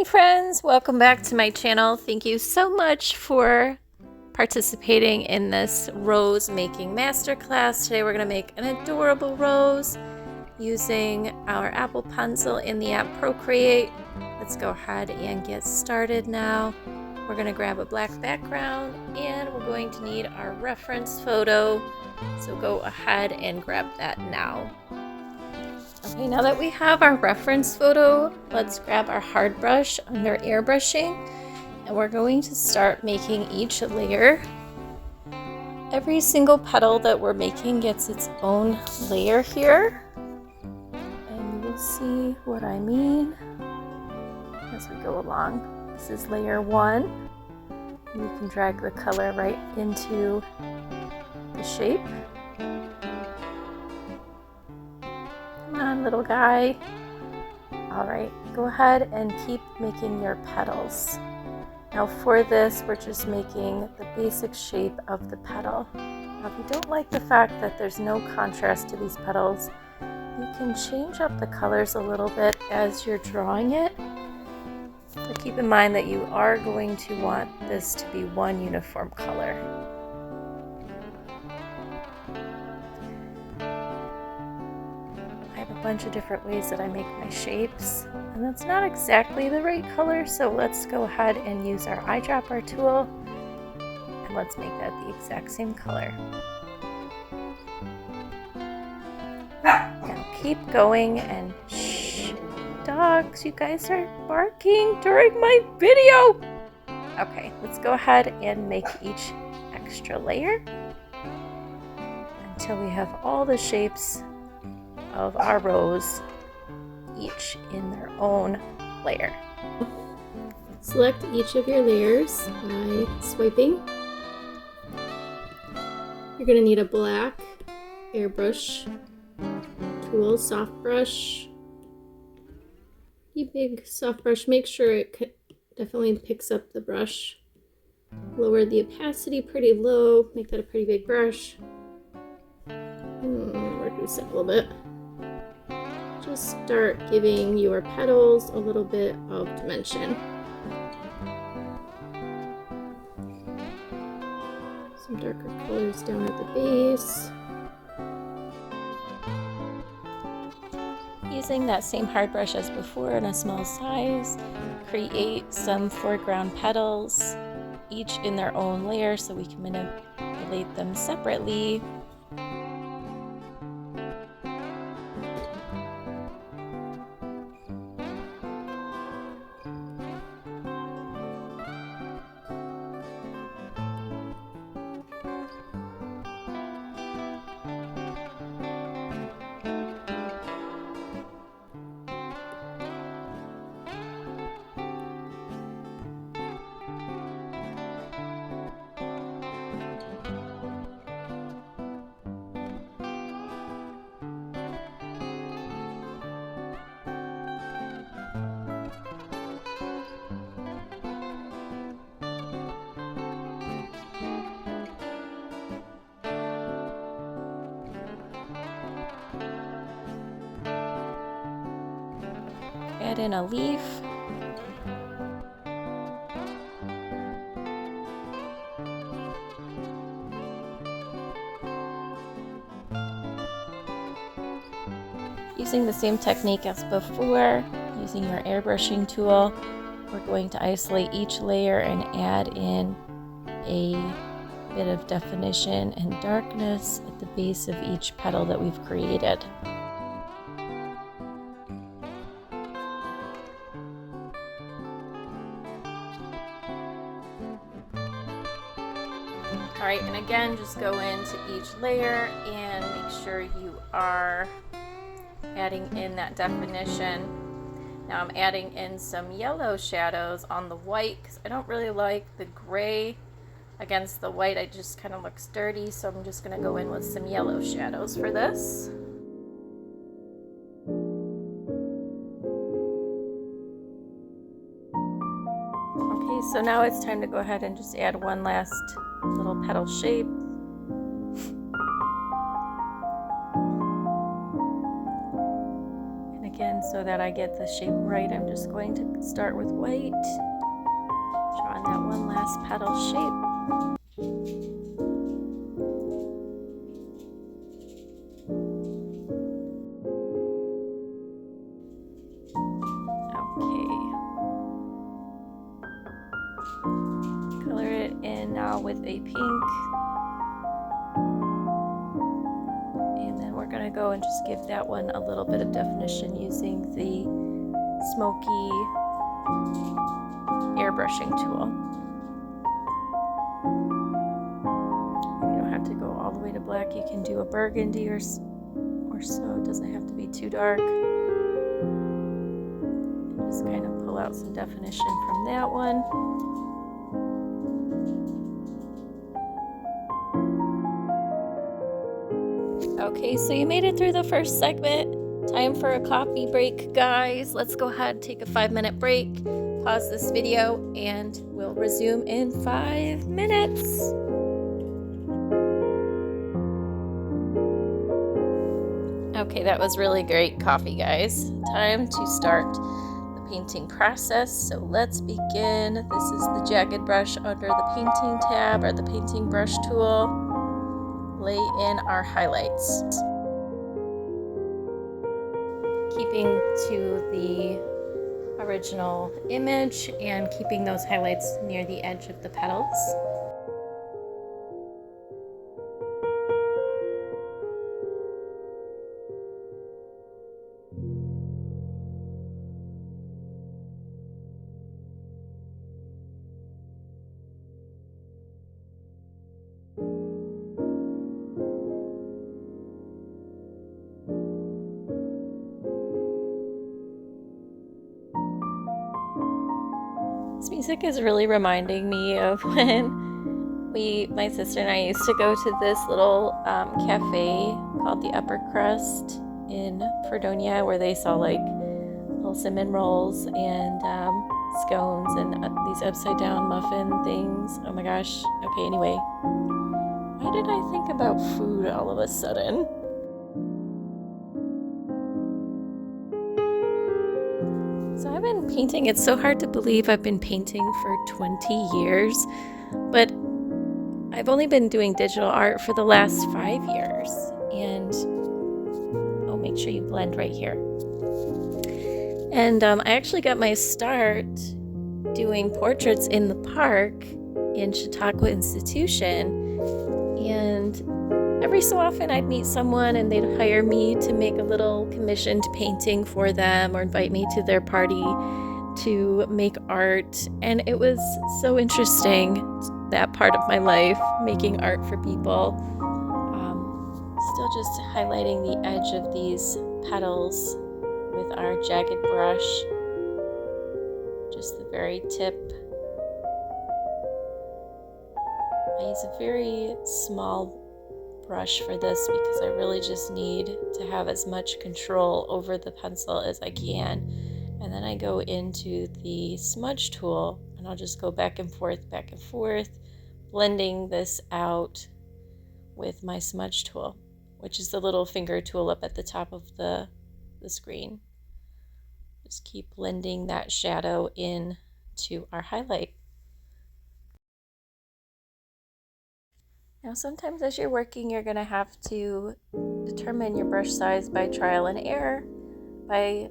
Hey friends, welcome back to my channel. Thank you so much for participating in this rose making masterclass. Today we're going to make an adorable rose using our Apple pencil in the app PROCREATE. Let's go ahead and get started now. We're going to grab a black background and we're going to need our reference photo. So go ahead and grab that now. Okay, now that we have our reference photo, let's grab our hard brush under airbrushing, and we're going to start making each layer. Every single petal that we're making gets its own layer here, and you'll see what I mean as we go along. This is layer 1. You can drag the color right into the shape. Come on, little guy. All right, go ahead and keep making your petals. Now for this, we're just making the basic shape of the petal. Now if you don't like the fact that there's no contrast to these petals, you can change up the colors a little bit as you're drawing it. But keep in mind that you are going to want this to be one uniform color. Bunch of different ways that I make my shapes, and that's not exactly the right color, so let's go ahead and use our eyedropper tool and let's make that the exact same color. Now keep going and shh, dogs, you guys are barking during my video. Okay, let's go ahead and make each extra layer until we have all the shapes of our rose, each in their own layer. Select each of your layers by swiping. You're going to need a black airbrush tool, soft brush. Big soft brush, make sure it definitely picks up the brush. Lower the opacity pretty low, make that a pretty big brush. Reduce it a little bit. Just start giving your petals a little bit of dimension. Some darker colors down at the base. Using that same hard brush as before in a small size, create some foreground petals, each in their own layer so we can manipulate them separately. Add in a leaf. Using the same technique as before, using your airbrushing tool, we're going to isolate each layer and add in a bit of definition and darkness at the base of each petal that we've created. Alright, and again, just go into each layer and make sure you are adding in that definition. Now I'm adding in some yellow shadows on the white because I don't really like the gray against the white. It just kind of looks dirty, so I'm just going to go in with some yellow shadows for this. Okay, so now it's time to go ahead and just add one last little petal shape. And again, so that I get the shape right, I'm just going to start with white, drawing that one last petal shape. Okay. Color it in now with a pink. We're gonna go and just give that one a little bit of definition using the smoky airbrushing tool. You don't have to go all the way to black. You can do a burgundy or so. It doesn't have to be too dark. And just kind of pull out some definition from that one. Okay, so you made it through the first segment. Time for a coffee break, guys. Let's go ahead and take a 5-minute break, pause this video, and we'll resume in 5 minutes. Okay, that was really great coffee, guys. Time to start the painting process. So let's begin. This is the jagged brush under the painting tab or the painting brush tool. Lay in our highlights. Keeping to the original image and keeping those highlights near the edge of the petals. This music is really reminding me of when my sister and I used to go to this little cafe called the Upper Crust in Fredonia, where they saw like little cinnamon rolls and scones and these upside down muffin things. Oh my gosh. Okay, anyway. Why did I think about food all of a sudden? So I've been painting. It's so hard to believe I've been painting for 20 years, but I've only been doing digital art for the last 5 years. And I'll make sure you blend right here. And I actually got my start doing portraits in the park in Chautauqua Institution. And every so often I'd meet someone and they'd hire me to make a little commissioned painting for them or invite me to their party to make art. And it was so interesting, that part of my life, making art for people. Still just highlighting the edge of these petals with our jagged brush. Just the very tip. I use a very small brush for this because I really just need to have as much control over the pencil as I can. And then I go into the smudge tool and I'll just go back and forth, blending this out with my smudge tool, which is the little finger tool up at the top of the screen. Just keep blending that shadow in to our highlight. Now sometimes as you're working, you're going to have to determine your brush size by trial and error. By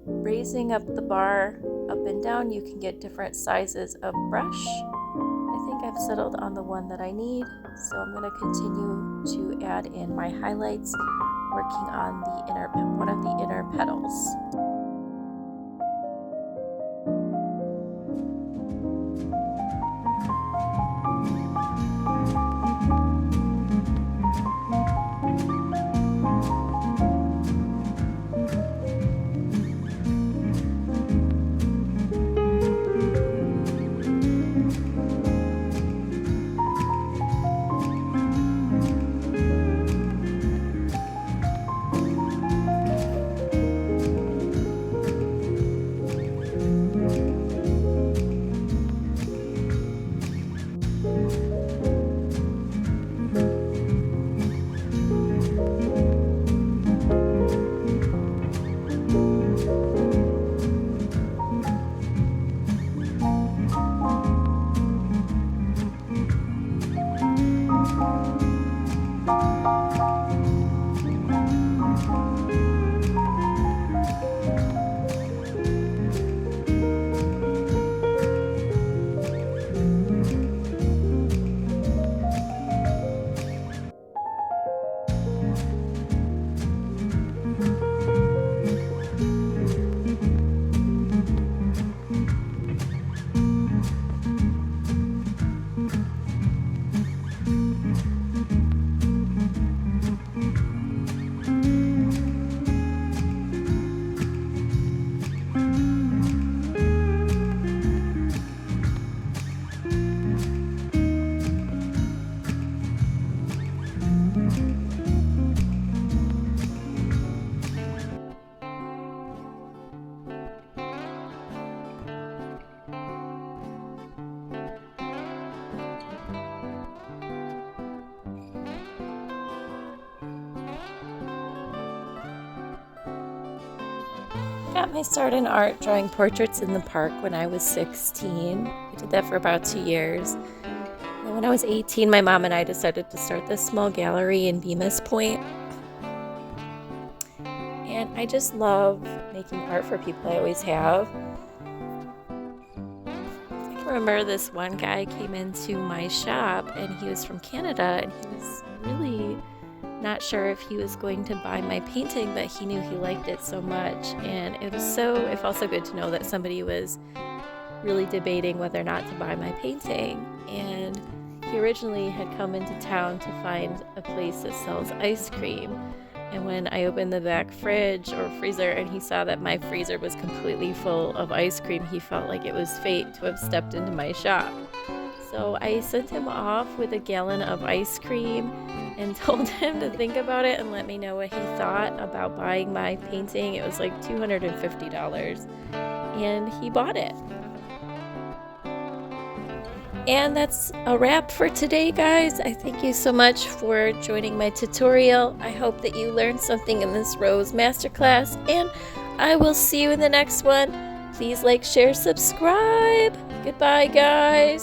raising up the bar up and down, you can get different sizes of brush. I think I've settled on the one that I need, so I'm going to continue to add in my highlights, working on one of the inner petals. Got my start in art drawing portraits in the park when I was 16. I did that for about 2 years. And when I was 18, my mom and I decided to start this small gallery in Bemis Point. And I just love making art for people. I always have. I can remember this one guy came into my shop and he was from Canada and he was really not sure if he was going to buy my painting, but he knew he liked it so much. And it felt so good to know that somebody was really debating whether or not to buy my painting. And he originally had come into town to find a place that sells ice cream. And when I opened the back fridge or freezer and he saw that my freezer was completely full of ice cream, he felt like it was fate to have stepped into my shop. So I sent him off with a gallon of ice cream and told him to think about it and let me know what he thought about buying my painting. It was like $250 and he bought it. And that's a wrap for today, guys. I thank you so much for joining my tutorial. I hope that you learned something in this Rose Masterclass, and I will see you in the next one. Please like, share, subscribe. Goodbye, guys.